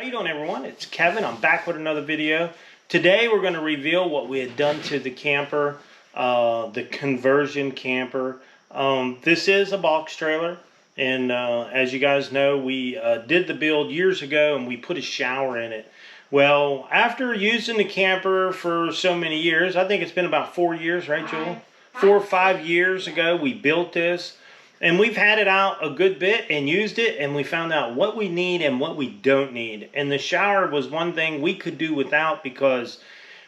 you doing, everyone? It's Kevin. I'm back with another video. Today we're going to reveal what we had done to the camper, the conversion camper. This is a box trailer, and as you guys know, we did the build years ago and we put a shower in it. Well, after using the camper for so many years, I think it's been about 4 years, right, Jewel? 4 or 5 years ago we built this. And we've had it out a good bit and used it, and we found out what we need and what we don't need. And the shower was one thing we could do without because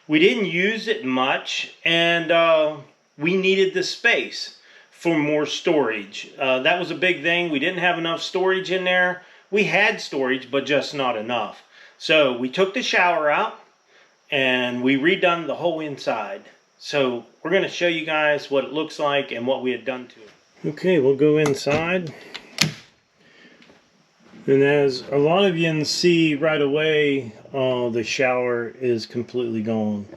we didn't use it much, and we needed the space for more storage. That was a big thing. We didn't have enough storage in there. We had storage, but just not enough. So we took the shower out, and we redone the whole inside. So we're going to show you guys what it looks like and what we had done to it. Okay, we'll go inside, and as a lot of you can see right away, the shower is completely gone.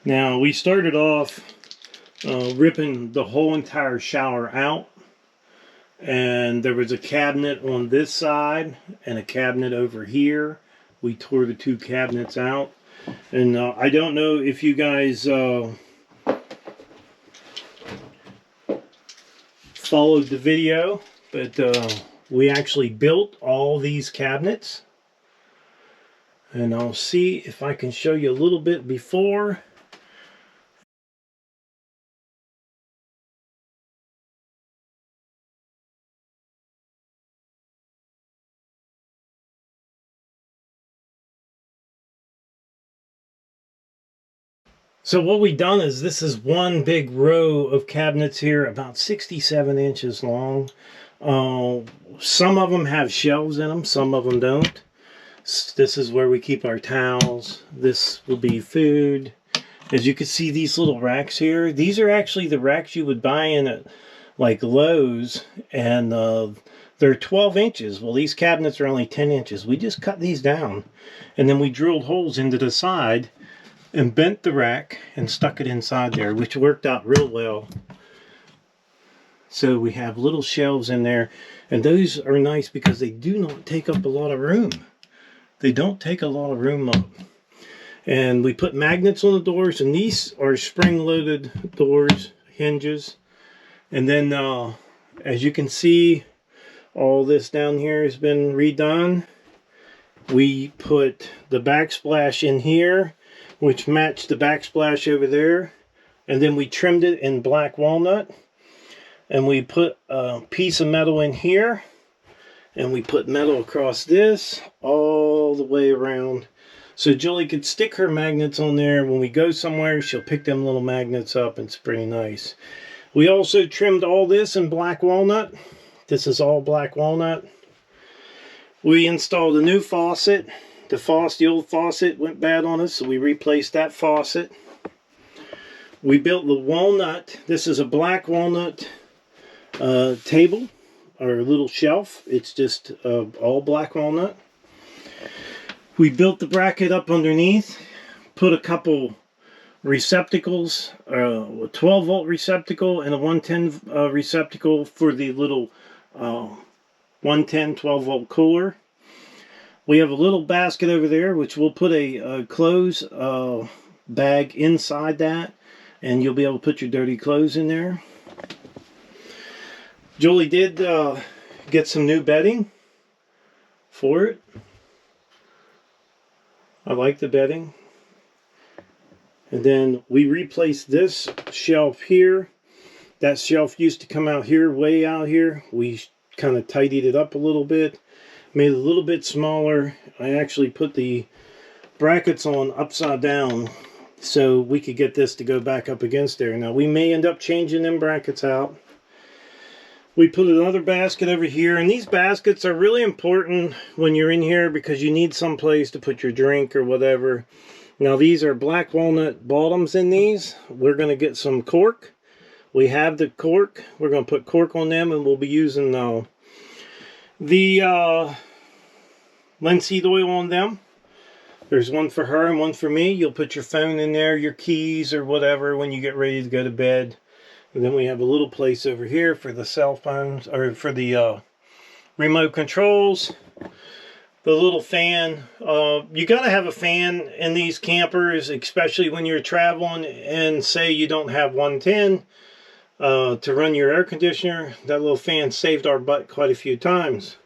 Now, we started off ripping the whole entire shower out, and there was a cabinet on this side and a cabinet over here. We tore the two cabinets out, and I don't know if you guys followed the video, but we actually built all these cabinets, and I'll see if I can show you a little bit before. So what we've done is, this is one big row of cabinets here, about 67 inches long. Some of them have shelves in them, some of them don't. This is where we keep our towels. This will be food. As you can see, these little racks here, these are actually the racks you would buy in at like Lowe's, and they're 12 inches. Well, these cabinets are only 10 inches. We just cut these down, and then we drilled holes into the side and bent the rack and stuck it inside there, which worked out real well. So we have little shelves in there, and those are nice because they do not take up a lot of room. They don't take a lot of room up. And we put magnets on the doors, and these are spring-loaded doors, hinges. And then as you can see, all this down here has been redone. We put the backsplash in here, which matched the backsplash over there, and then we trimmed it in black walnut, and we put a piece of metal in here, and we put metal across this all the way around, so Julie could stick her magnets on there. When we go somewhere, she'll pick them little magnets up, and it's pretty nice. We also trimmed all this in black walnut. This is all black walnut. We installed a new faucet. The old faucet went bad on us, so we replaced that faucet. We built the walnut. This is a black walnut table, or little shelf. It's just all black walnut. We built the bracket up underneath, put a couple receptacles, a 12-volt receptacle and a 110 receptacle for the little 110 12-volt cooler. We have a little basket over there, which we'll put a clothes bag inside that, and you'll be able to put your dirty clothes in there. Julie did get some new bedding for it. I like the bedding. And then we replaced this shelf here. That shelf used to come out here, way out here. We kind of tidied it up a little bit. Made it a little bit smaller. I actually put the brackets on upside down so we could get this to go back up against there. Now, we may end up changing them brackets out. We put another basket over here, and these baskets are really important when you're in here because you need some place to put your drink or whatever. Now, these are black walnut bottoms in these. We're going to get some cork. We have the cork. We're going to put cork on them, and we'll be using the linseed oil on them. There's one for her and one for me. You'll put your phone in there, your keys or whatever when you get ready to go to bed. And then we have a little place over here for the cell phones, or for the remote controls. the little fan. You got to have a fan in these campers, especially when you're traveling and say you don't have 110 to run your air conditioner. That little fan saved our butt quite a few times.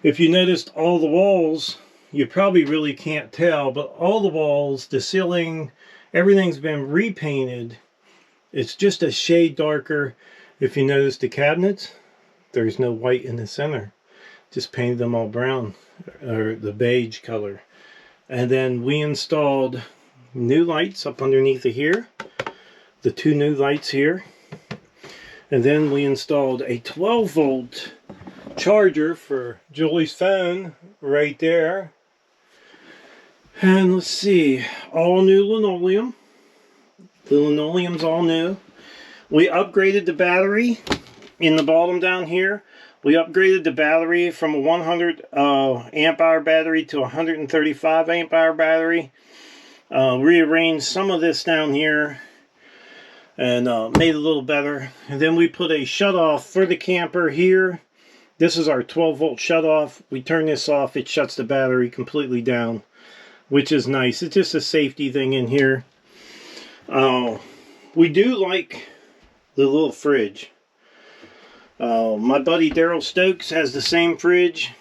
If you noticed, all the walls, you probably really can't tell, but all the walls, the ceiling, everything's been repainted. It's just a shade darker. If you notice the cabinets, there's no white in the center. Just painted them all brown, or the beige color. And then we installed new lights up underneath of here. The 2 new lights here. And then we installed a 12-volt charger for Julie's phone right there. And let's see, all new linoleum. The linoleum's all new. We upgraded the battery in the bottom down here. We upgraded the battery from a 100 amp hour battery to a 135 amp hour battery. Rearranged some of this down here and made it a little better. And then we put a shutoff for the camper here. This is our 12-volt shutoff. We turn this off, it shuts the battery completely down, which is nice. It's just a safety thing in here. We do like the little fridge. My buddy Daryl Stokes has the same fridge.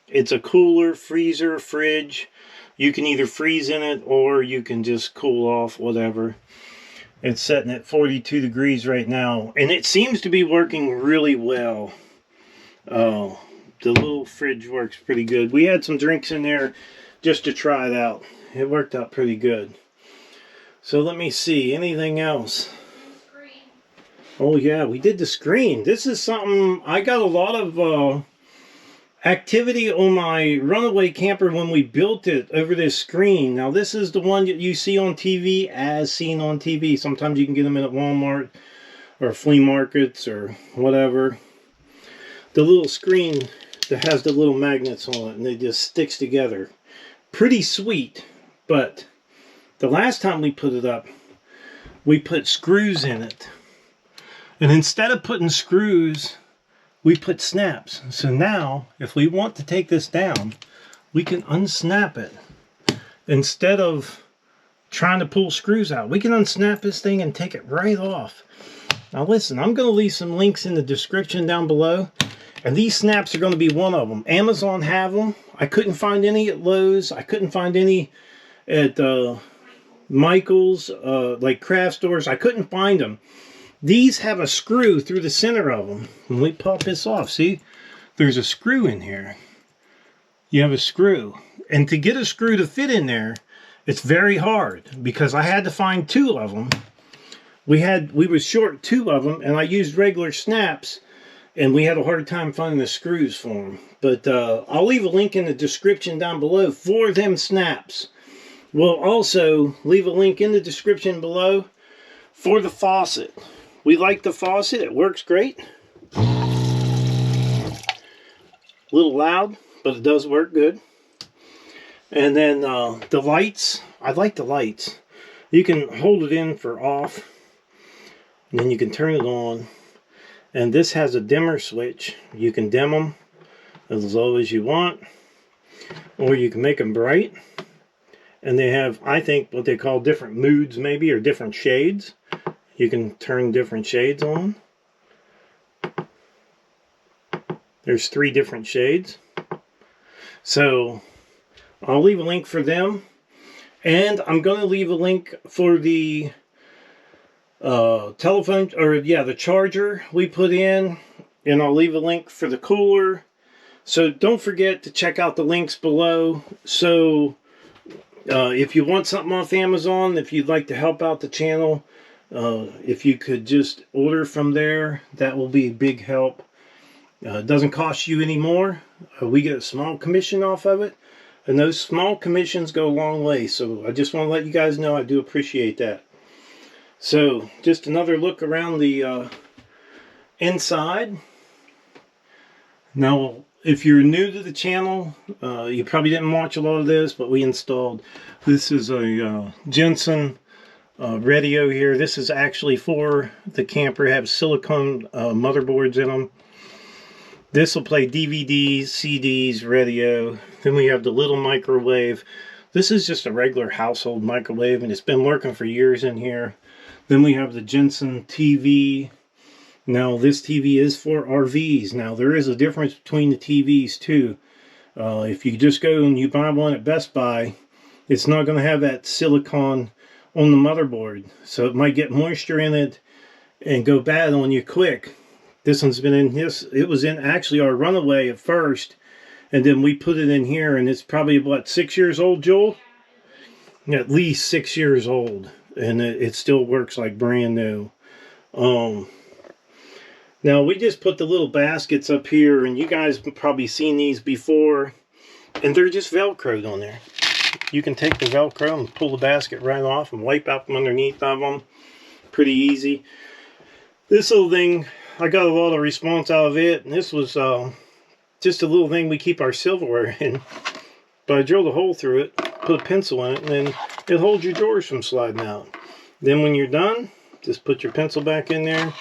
It's a cooler, freezer, fridge. You can either freeze in it or you can just cool off, whatever. It's setting at 42 degrees right now, and it seems to be working really well. The little fridge works pretty good. We had some drinks in there just to try it out. It worked out pretty good. So let me see, anything else? Oh yeah, we did the screen. This is something, I got a lot of activity on my runaway camper when we built it over this screen. Now this is the one that you see on TV as seen on TV. Sometimes you can get them in at Walmart or flea markets or whatever. The little screen that has the little magnets on it, and it just sticks together. Pretty sweet, but the last time we put it up, we put screws in it. And instead of putting screws, we put snaps. So now, if we want to take this down, we can unsnap it. Instead of trying to pull screws out, we can unsnap this thing and take it right off. Now listen, I'm going to leave some links in the description down below. And these snaps are going to be one of them. Amazon have them. I couldn't find any at Lowe's. I couldn't find any at Michael's, like craft stores. I couldn't find them. These have a screw through the center of them. When we pop this off, see? There's a screw in here. You have a screw. And to get a screw to fit in there, it's very hard because I had to find 2 of them. We were short 2 of them, and I used regular snaps, and we had a hard time finding the screws for them. But I'll leave a link in the description down below for them snaps. We'll also leave a link in the description below for the faucet. We like the faucet. It works great. A little loud, but it does work good. And then the lights. I like the lights. You can hold it in for off, and then you can turn it on. And this has a dimmer switch. You can dim them as low as you want, or you can make them bright. And they have, I think, what they call different moods maybe, or different shades. You can turn different shades on. There's 3 different shades. So I'll leave a link for them. And I'm going to leave a link for the telephone, or yeah, the charger we put in. And I'll leave a link for the cooler. So don't forget to check out the links below. So if you want something off Amazon, if you'd like to help out the channel, if you could just order from there, that will be a big help. It doesn't cost you any more. We get a small commission off of it, and those small commissions go a long way. So I just want to let you guys know I do appreciate that. So just another look around the inside. Now, if you're new to the channel, you probably didn't watch a lot of this, but we installed, this is a Jensen radio here. This is actually for the camper. It has silicone motherboards in them. This will play DVDs, CDs, radio. Then we have the little microwave. This is just a regular household microwave, and it's been working for years in here. Then we have the Jensen TV. Now this TV is for RVs. Now there is a difference between the TVs too. If you just go and you buy one at Best Buy, it's not going to have that silicone on the motherboard. So it might get moisture in it and go bad on you quick. This one's been in this. It was in actually our Runaway at first. And then we put it in here, and it's probably, what, 6 years old, Joel? At least 6 years old. And it still works like brand new. Now, we just put the little baskets up here, and you guys have probably seen these before. And they're just Velcroed on there. You can take the Velcro and pull the basket right off and wipe out from underneath of them. Pretty easy. This little thing, I got a lot of response out of it. And this was just a little thing we keep our silverware in. But I drilled a hole through it, put a pencil in it, and then it holds your drawers from sliding out. Then when you're done, just put your pencil back in there,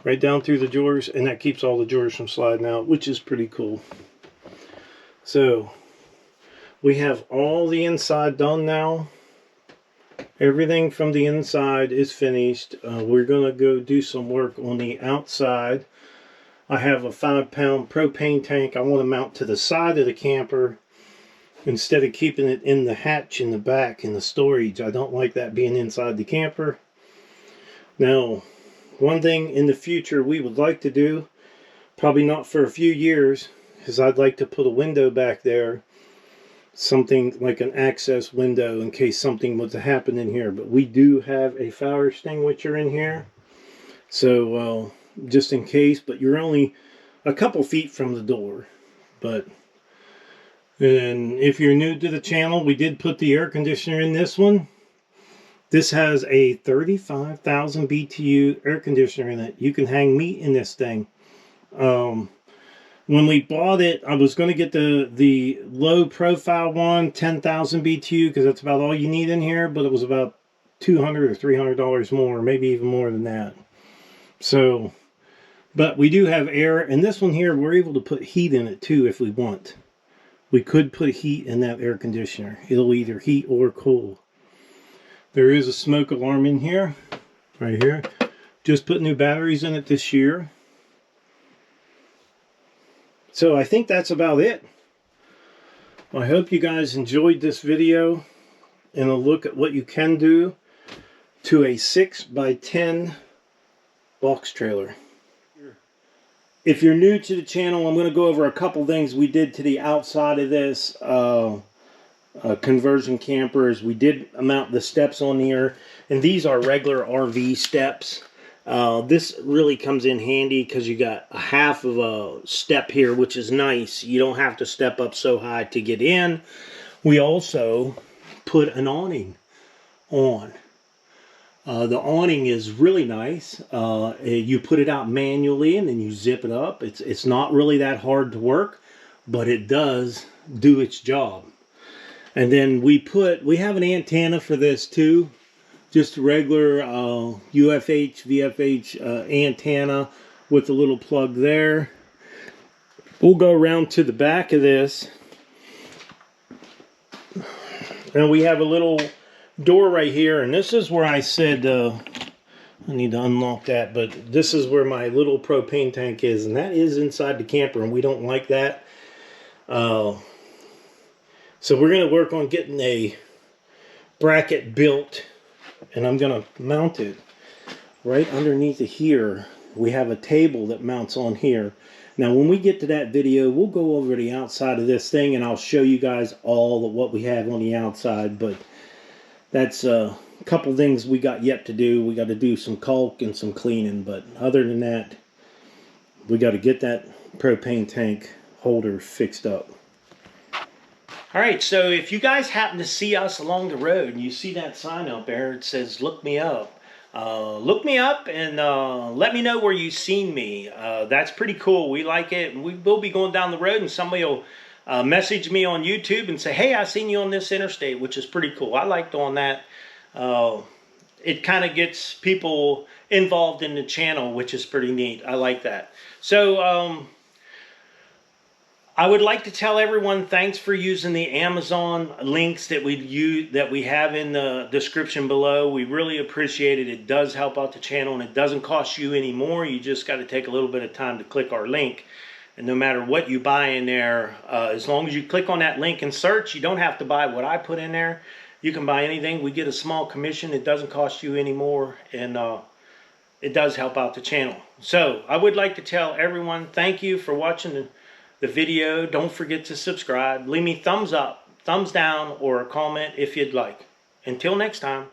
right down through the drawers, and that keeps all the drawers from sliding out, which is pretty cool. So, we have all the inside done now. Everything from the inside is finished. We're going to go do some work on the outside. I have a 5-pound propane tank I want to mount to the side of the camper instead of keeping it in the hatch in the back in the storage. I don't like that being inside the camper. Now, one thing in the future we would like to do, probably not for a few years, is I'd like to put a window back there. Something like an access window in case something was to happen in here. But we do have a fire extinguisher in here. So, just in case, but you're only a couple feet from the door. But, and if you're new to the channel, we did put the air conditioner in this one. This has a 35,000 BTU air conditioner in it. You can hang meat in this thing. When we bought it, I was going to get the low profile one, 10,000 BTU, because that's about all you need in here, but it was about $200 or $300 more, maybe even more than that. So, but we do have air, and this one here, we're able to put heat in it too if we want. We could put heat in that air conditioner. It'll either heat or cool. There is a smoke alarm in here, right here. Just put new batteries in it this year. So I think that's about it. I hope you guys enjoyed this video and a look at what you can do to a 6x10 box trailer. If you're new to the channel, I'm going to go over a couple things we did to the outside of this conversion campers. We did mount the steps on here, and these are regular RV steps. This really comes in handy because you got a half of a step here, which is nice. You don't have to step up so high to get in. We also put an awning on. The awning is really nice. You put it out manually and then you zip it up. It's not really that hard to work, but it does do its job. And then we have an antenna for this too. Just a regular UFH, VFH antenna with a little plug there. We'll go around to the back of this. And we have a little door right here. And this is where I said, I need to unlock that. But this is where my little propane tank is. And that is inside the camper. And we don't like that. So we're going to work on getting a bracket built. And I'm going to mount it right underneath of here. We have a table that mounts on here. Now when we get to that video, we'll go over the outside of this thing and I'll show you guys all of what we have on the outside. But that's a couple things we got yet to do. We got to do some caulk and some cleaning. But other than that, we got to get that propane tank holder fixed up. Alright, so if you guys happen to see us along the road and you see that sign up there, it says, "Look me up." Look me up and let me know where you've seen me. That's pretty cool. We like it. And we will be going down the road and somebody will message me on YouTube and say, "Hey, I seen you on this interstate," which is pretty cool. I like doing that. It kind of gets people involved in the channel, which is pretty neat. I like that. So, I would like to tell everyone thanks for using the Amazon links that we have in the description below. We really appreciate it. It does help out the channel, and it doesn't cost you any more. You just got to take a little bit of time to click our link. And no matter what you buy in there, as long as you click on that link and search, you don't have to buy what I put in there. You can buy anything. We get a small commission. It doesn't cost you any more, and it does help out the channel. So I would like to tell everyone thank you for watching the video. Don't forget to subscribe. Leave me thumbs up, thumbs down, or a comment if you'd like. Until next time.